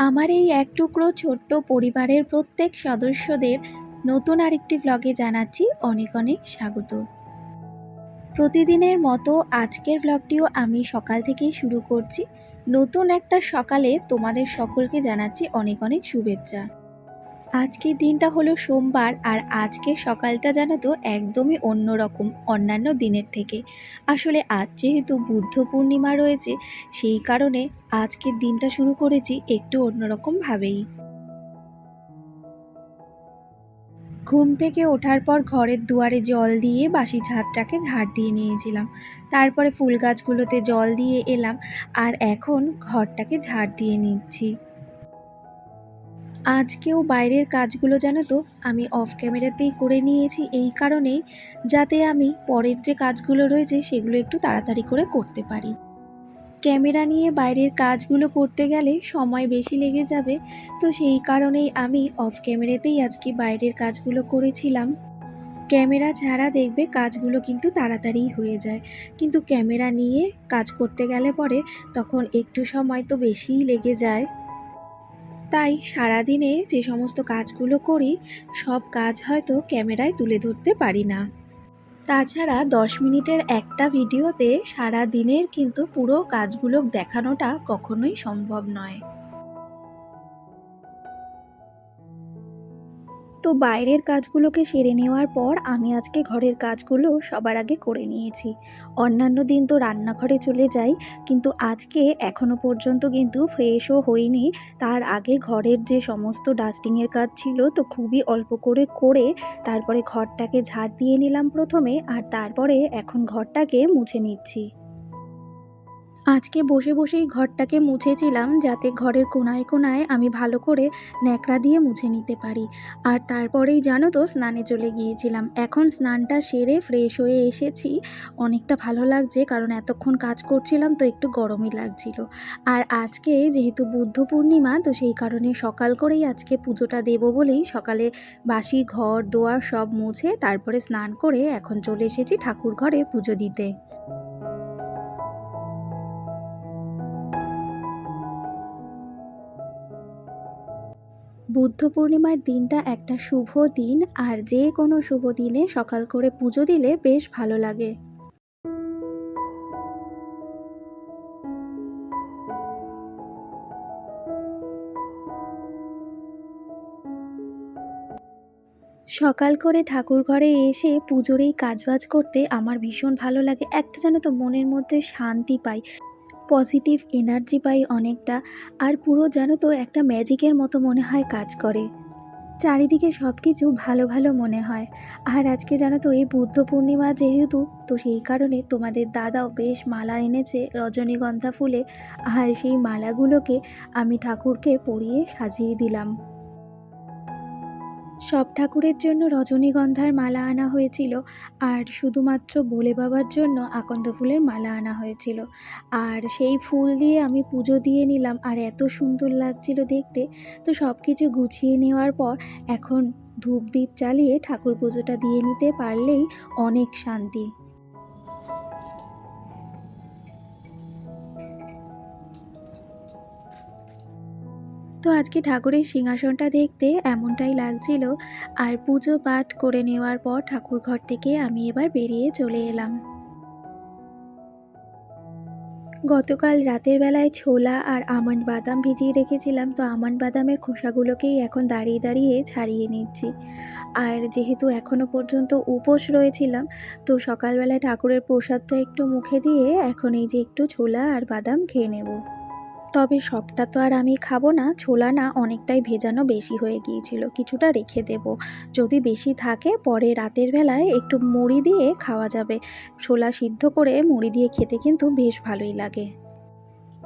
আমার এই এক টুকরো ছোট্ট পরিবারের প্রত্যেক সদস্যদের নতুন আরেকটি ভ্লগে জানাচ্ছি অনেক অনেক স্বাগত। প্রতিদিনের মতো আজকের ভ্লগটিও আমি সকাল থেকেই শুরু করছি। নতুন একটা সকালে তোমাদের সকলকে জানাচ্ছি অনেক অনেক শুভেচ্ছা। আজকের দিনটা হলো সোমবার, আর আজকের সকালটা জানো তো একদমই অন্যরকম অন্যান্য দিনের থেকে। আসলে আজ যেহেতু বুদ্ধ পূর্ণিমা রয়েছে, সেই কারণে আজকের দিনটা শুরু করেছি একটু অন্যরকমভাবেই। ঘুম থেকে ওঠার পর ঘরের দুয়ারে জল দিয়ে বাসি ছাদটাকে ঝাড় দিয়ে নিয়েছিলাম। তারপরে ফুল গাছগুলোতে জল দিয়ে এলাম, আর এখন ঘরটাকে ঝাড় দিয়ে নিচ্ছি। আজকেও বাইরের কাজগুলো জানো তো আমি অফ ক্যামেরাতেই করে নিয়েছি, এই কারণেই যাতে আমি পরের যে কাজগুলো রয়েছে সেগুলো একটু তাড়াতাড়ি করে করতে পারি। ক্যামেরা নিয়ে বাইরের কাজগুলো করতে গেলে সময় বেশি লেগে যাবে, তো সেই কারণেই আমি অফ ক্যামেরাতেই আজকে বাইরের কাজগুলো করেছিলাম। ক্যামেরা ছাড়া দেখবে কাজগুলো কিন্তু তাড়াতাড়ি হয়ে যায়, কিন্তু ক্যামেরা নিয়ে কাজ করতে গেলে পরে তখন একটু সময় তো বেশিই লেগে যায়। তাই সারাদিনে যে সমস্ত কাজগুলো করি সব কাজ হয়তো ক্যামেরায় তুলে ধরতে পারি না। তাছাড়া 10 মিনিটের একটা ভিডিওতে সারা দিনের কিন্তু পুরো কাজগুলো দেখানোটা কখনোই সম্ভব নয়। তো বাইরের কাজগুলোকে সেরে নেওয়ার পর আমি আজকে ঘরের কাজগুলো সবার আগে করে নিয়েছি। অন্যান্য দিন তো রান্নাঘরে চলে যাই, কিন্তু আজকে এখনো পর্যন্ত কিন্তু ফ্রেশও হইনি। তার আগে ঘরের যে সমস্ত ডাস্টিংয়ের কাজ ছিল তো খুবই অল্প করে করে তারপরে ঘরটাকে ঝাড় দিয়ে নিলাম প্রথমে, আর তারপরে এখন ঘরটাকে মুছে নিচ্ছি। আজকে বসে বসেই ঘরটাকে মুছেছিলাম, যাতে ঘরের কোণায় কোণায় আমি ভালো করে ন্যাকড়া দিয়ে মুছে নিতে পারি। আর তারপরেই জানো তো স্নানে চলে গিয়েছিলাম। এখন স্নানটা সেরে ফ্রেশ হয়ে এসেছি। অনেকটা ভালো লাগছে, কারণ এতক্ষণ কাজ করছিলাম তো একটু গরমই লাগছিল। আর আজকে যেহেতু বুদ্ধ পূর্ণিমা, তো সেই কারণে সকাল করেই আজকে পুজোটা দেবো বলেই সকালে বাসি ঘর দোয়ার সব মুছে তারপরে স্নান করে এখন চলে এসেছি ঠাকুর ঘরে পুজো দিতে। বুদ্ধ পূর্ণিমার দিনটা একটা শুভ দিন, আর যে কোনো শুভ দিনে সকাল করে পুজো দিলে বেশ ভালো লাগে। সকাল করে ঠাকুর ঘরে এসে পুজোর এই কাজবাজ করতে আমার ভীষণ ভালো লাগে। একটা জানো তো মনের মধ্যে শান্তি পাই, পজিটিভ এনার্জি পাই অনেকটা। আর পুরো জানো তো একটা ম্যাজিকের মতো মনে হয় কাজ করে। চারিদিকে সব কিছু ভালো ভালো মনে হয়। আর আজকে জানো তো এই বুদ্ধ পূর্ণিমা যেহেতু, তো সেই কারণে তোমাদের দাদাও বেশ মালা এনেছে রজনীগন্ধা ফুলের। আর সেই মালাগুলোকে আমি ঠাকুরকে পরিয়ে সাজিয়ে দিলাম। সব ঠাকুরের জন্য রজনীগন্ধার মালা আনা হয়েছিল, আর শুধুমাত্র ভোলে বাবার জন্য আকন্দ ফুলের মালা আনা হয়েছিল। আর সেই ফুল দিয়ে আমি পুজো দিয়ে নিলাম, আর এত সুন্দর লাগছিল দেখতে। তো সব কিছু গুছিয়ে নেওয়ার পর এখন ধূপ দ্বীপ জ্বালিয়ে ঠাকুর পুজোটা দিয়ে নিতে পারলেই অনেক শান্তি। তো আজকে ঠাকুরের সিংহাসনটা দেখতে এমনটাই লাগছিল। আর পুজো পাঠ করে নেওয়ার পর ঠাকুর ঘর থেকে আমি এবার বেরিয়ে চলে এলাম। গতকাল রাতের বেলায় ছোলা আর আমন্ড বাদাম ভিজিয়ে রেখেছিলাম, তো আমন্ড বাদামের খোসাগুলোকেই এখন দাঁড়িয়ে দাঁড়িয়ে ছাড়িয়ে নিচ্ছি। আর যেহেতু এখনও পর্যন্ত উপোস রয়েছিলাম, তো সকালবেলায় ঠাকুরের প্রসাদটা একটু মুখে দিয়ে এখন এই যে একটু ছোলা আর বাদাম খেয়ে নেব। তবে সবটা তো আর আমি খাবো না, ছোলা না অনেকটাই ভেজানো বেশি হয়ে গিয়েছিল, কিছুটা রেখে দেব। যদি বেশি থাকে পরে রাতের বেলায় একটু মুড়ি দিয়ে খাওয়া যাবে। ছোলা সিদ্ধ করে মুড়ি দিয়ে খেতে কিন্তু বেশ ভালোই লাগে।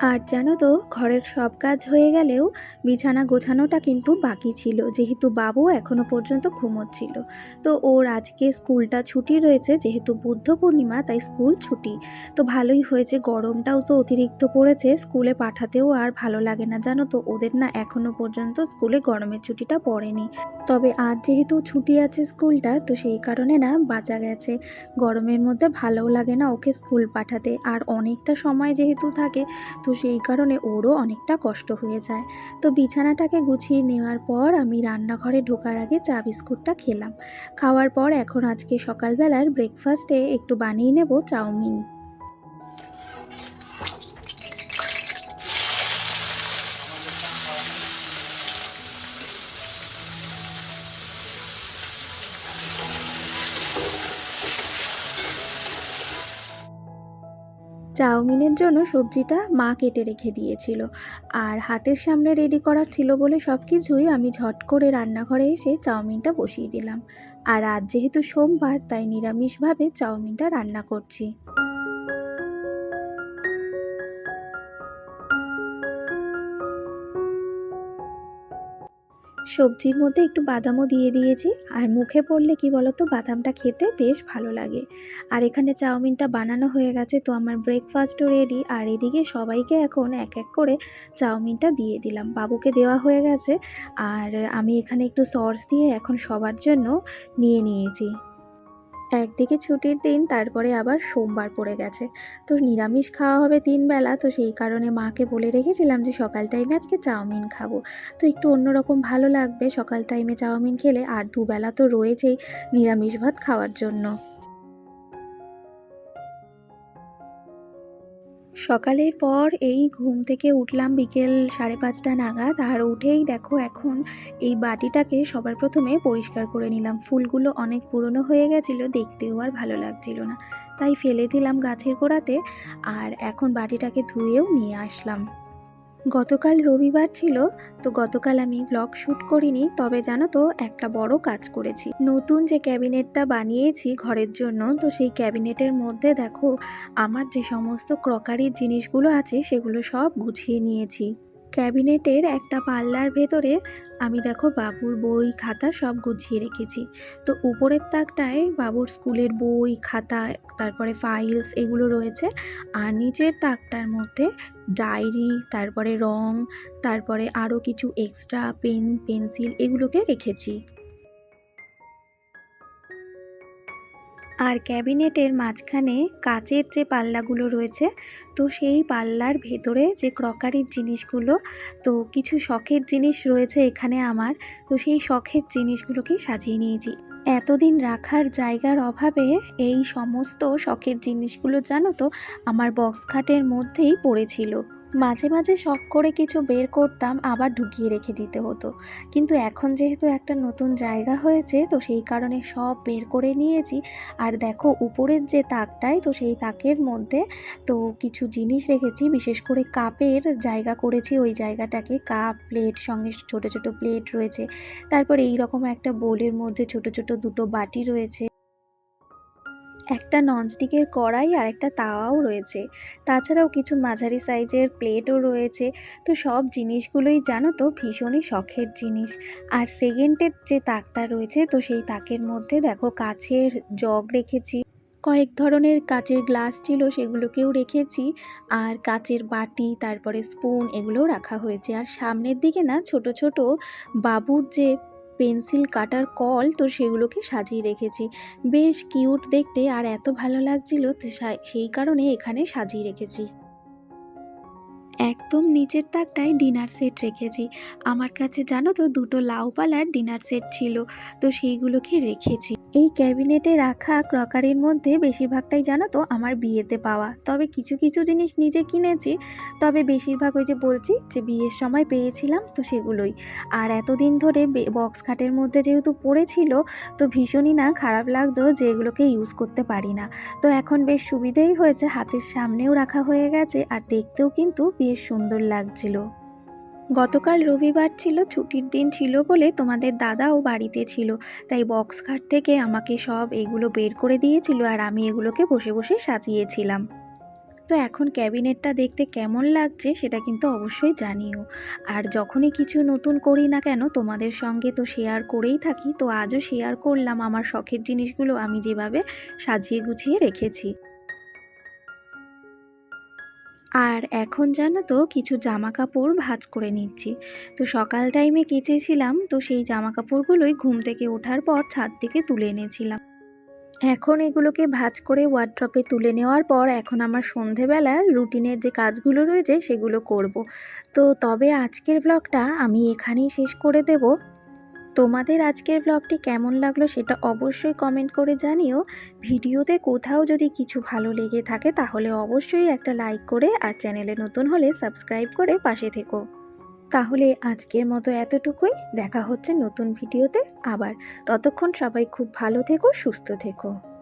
আর জানো তো ঘরের সব কাজ হয়ে গেলেও বিছানা গোছানোটা কিন্তু বাকি ছিল, যেহেতু বাবু এখনো পর্যন্ত ঘুমোচ্ছিল। তো ওর আজকে স্কুলটা ছুটি রয়েছে, যেহেতু বুদ্ধ পূর্ণিমা তাই স্কুল ছুটি। তো ভালোই হয়েছে, গরমটাও তো অতিরিক্ত পড়েছে, স্কুলে পাঠাতেও আর ভালো লাগে না। জানো তো ওদের না এখনো পর্যন্ত স্কুলে গরমের ছুটিটা পড়েনি। তবে আজ যেহেতু ছুটি আছে স্কুলটা, তো সেই কারণে না বাঁচা গেছে। গরমের মধ্যে ভালোও লাগে না ওকে স্কুল পাঠাতে, আর অনেকটা সময় যেহেতু থাকে, তো সেই কারণে ওরও অনেকটা কষ্ট হয়ে যায়। তো বিছানাটাকে গুছিয়ে নেওয়ার পর আমি রান্নাঘরে ঢোকার আগে চা বিস্কুটটা খেলাম। খাওয়ার পর এখন আজকে সকালবেলার ব্রেকফাস্টে একটু বানিয়ে নেব চাউমিন। চাউমিনের জন্য সবজিটা মা কেটে রেখে দিয়েছিল। আর হাতের সামনে রেডি করা ছিল বলে সব কিছুই আমি ঝট করে রান্নাঘরে এসে চাউমিনটা বসিয়ে দিলাম। আর আজ যেহেতু সোমবার তাই নিরামিষভাবে চাউমিনটা রান্না করছি। সবজির মধ্যে একটু বাদামও দিয়ে দিয়েছি। আর মুখে পড়লে কি বলতো, বাদামটা খেতে বেশ ভালো লাগে। আর এখানে চাউমিনটা বানানো হয়ে গেছে, তো আমার ব্রেকফাস্টও রেডি। আর এদিকে সবাইকে এখন এক এক করে চাউমিনটা দিয়ে দিলাম। বাবুকে দেওয়া হয়ে গেছে। আর আমি এখানে একটু সস দিয়ে এখন সবার জন্য নিয়ে নিয়েছি। একদিকে ছুটির দিন, তারপরে আবার সোমবার পড়ে গেছে। তো নিরামিষ খাওয়া হবে ৩ বেলা। তো সেই কারণে মাকে বলে রেখেছিলাম যে সকাল টাইমে আজকে চাউমিন খাবো। তো একটু অন্যরকম ভালো লাগবে সকাল টাইমে চাউমিন খেলে। আর দুবেলা তো রয়েছেই নিরামিষ ভাত খাওয়ার জন্য। সকালের পর এই ঘুম থেকে উঠলাম বিকেল ৫:৩০ নাগাদ। আর উঠেই দেখো এখন এই বাটিটাকে সবার প্রথমে পরিষ্কার করে নিলাম। ফুলগুলো অনেক পুরনো হয়ে গেছিলো, দেখতেও আর ভালো লাগছিল না, তাই ফেলে দিলাম গাছের গোড়াতে। আর এখন বাটিটাকে ধুয়েও নিয়ে আসলাম। গতকাল রবিবার ছিল, তো গতকাল আমি ভ্লগ শ্যুট করিনি। তবে জানো তো, একটা বড় কাজ করেছি। নতুন যে ক্যাবিনেটটা বানিয়েছি ঘরের জন্য, তো সেই ক্যাবিনেটের মধ্যে দেখো আমার যে সমস্ত ক্রকারির জিনিসগুলো আছে সেগুলো সব গুছিয়ে নিয়েছি। ক্যাবিনেটের একটা পাল্লার ভেতরে আমি দেখো বাবুর বই খাতা সব গুছিয়ে রেখেছি। তো উপরের তাকটায় বাবুর স্কুলের বই খাতা, তারপরে ফাইলস এগুলো রয়েছে। আর নিচের তাকটার মধ্যে ডায়েরি, তারপরে রং, তারপরে আরও কিছু এক্সট্রা পেন পেন্সিল এগুলোকে রেখেছি। আর ক্যাবিনেটের মাঝখানে কাচের যে পাল্লাগুলো রয়েছে, তো সেই পাল্লার ভেতরে যে ক্রকারির জিনিসগুলো, তো কিছু শখের জিনিস রয়েছে এখানে আমার। তো সেই শখের জিনিসগুলোকে সাজিয়ে নিয়েছি। এতদিন রাখার জায়গার অভাবে এই সমস্ত শখের জিনিসগুলো জানো তো আমার বক্স খাটের মধ্যেই পড়েছিল। মাঝে মাঝে শখ করে কিছু বের করতাম, আবার ঢুকিয়ে রেখে দিতে হতো। কিন্তু এখন যেহেতু একটা নতুন জায়গা হয়েছে, তো সেই কারণে সব বের করে নিয়েছি। আর দেখো উপরের যে তাকটায়, তো সেই তাকের মধ্যে তো কিছু জিনিস রেখেছি, বিশেষ করে কাপের জায়গা করেছি ওই জায়গাটাকে। কাপ প্লেট, সঙ্গে ছোট ছোট প্লেট রয়েছে। তারপর এই রকম একটা বোলের মধ্যে ছোট ছোট দুটো বাটি রয়েছে। একটা ননস্টিকের কড়াই আর একটা তাওয়াও রয়েছে। তাছাড়াও কিছু মাঝারি সাইজের প্লেটও রয়েছে। তো সব জিনিসগুলোই জানো তো ভীষণই শখের জিনিস। আর সেকেন্ডের যে তাকটা রয়েছে, তো সেই তাকের মধ্যে দেখো কাচের জগ রেখেছি। কয়েক ধরনের কাচের গ্লাস ছিল, সেগুলোকেও রেখেছি। আর কাচের বাটি, তারপরে স্পুন এগুলোও রাখা হয়েছে। আর সামনের দিকে না ছোট ছোট বাবুর যে পেন্সিল কাটার কল, তো সেগুলোকে সাজিয়ে রেখেছি। বেশ কিউট দেখতে আর এত ভালো লাগছিল, তো সেই কারণে এখানে সাজিয়ে রেখেছি। একদম নিচের তাকটায় ডিনার সেট রেখেছি। আমার কাছে জানো তো দুটো লাউ পালার ডিনার সেট ছিল, তো সেইগুলোকে রেখেছি। এই ক্যাবিনেটে রাখা ক্রকারির মধ্যে বেশিরভাগটাই জানো তো আমার বিয়েতে পাওয়া। তবে কিছু কিছু জিনিস নিজে কিনেছি, তবে বেশিরভাগ ওই যে বলছি যে বিয়ের সময় পেয়েছিলাম, তো সেগুলোই। আর এতদিন ধরে বক্স খাটের মধ্যে যেহেতু পড়েছিল, তো ভীষণই না খারাপ লাগতো যে এগুলোকে ইউজ করতে পারি না। তো এখন বেশ সুবিধেই হয়েছে, হাতের সামনেও রাখা হয়ে গেছে আর দেখতেও কিন্তু বেশ সুন্দর লাগছিল। গতকাল রবিবার ছিল, ছুটির দিন ছিল বলে তোমাদের দাদাও বাড়িতে ছিল। তাই বক্স খাট থেকে আমাকে সব এগুলো বের করে দিয়েছিল আর আমি এগুলোকে বসে বসে সাজিয়েছিলাম। তো এখন ক্যাবিনেটটা দেখতে কেমন লাগছে সেটা কিন্তু অবশ্যই জানিও। আর যখনই কিছু নতুন করি না কেন তোমাদের সঙ্গে তো শেয়ার করেই থাকি। তো আজও শেয়ার করলাম আমার শখের জিনিসগুলো আমি যেভাবে সাজিয়ে গুছিয়ে রেখেছি। আর এখন জানো তো কিছু জামা কাপড় ভাঁজ করে নিচ্ছি। তো সকাল টাইমে কেচেছিলাম, তো সেই জামা কাপড়গুলোই ঘুম থেকে ওঠার পর ছাদ থেকে তুলে এনেছিলাম। এখন এগুলোকে ভাঁজ করে ওয়ারড্রপে তুলে নেওয়ার পর এখন আমার সন্ধেবেলার রুটিনের যে কাজগুলো রয়েছে সেগুলো করব। তো তবে আজকের ব্লগটা আমি এখানেই শেষ করে দেব। তোমাদের আজকের ব্লগটি কেমন লাগলো সেটা অবশ্যই কমেন্ট করে জানিও। ভিডিওতে কোথাও যদি কিছু ভালো লেগে থাকে তাহলে অবশ্যই একটা লাইক করে আর চ্যানেলে নতুন হলে সাবস্ক্রাইব করে পাশে থেকো। তাহলে আজকের মতো এতটুকুই। দেখা হচ্ছে নতুন ভিডিওতে আবার। ততক্ষণ সবাই খুব ভালো থেকো, সুস্থ থেকো।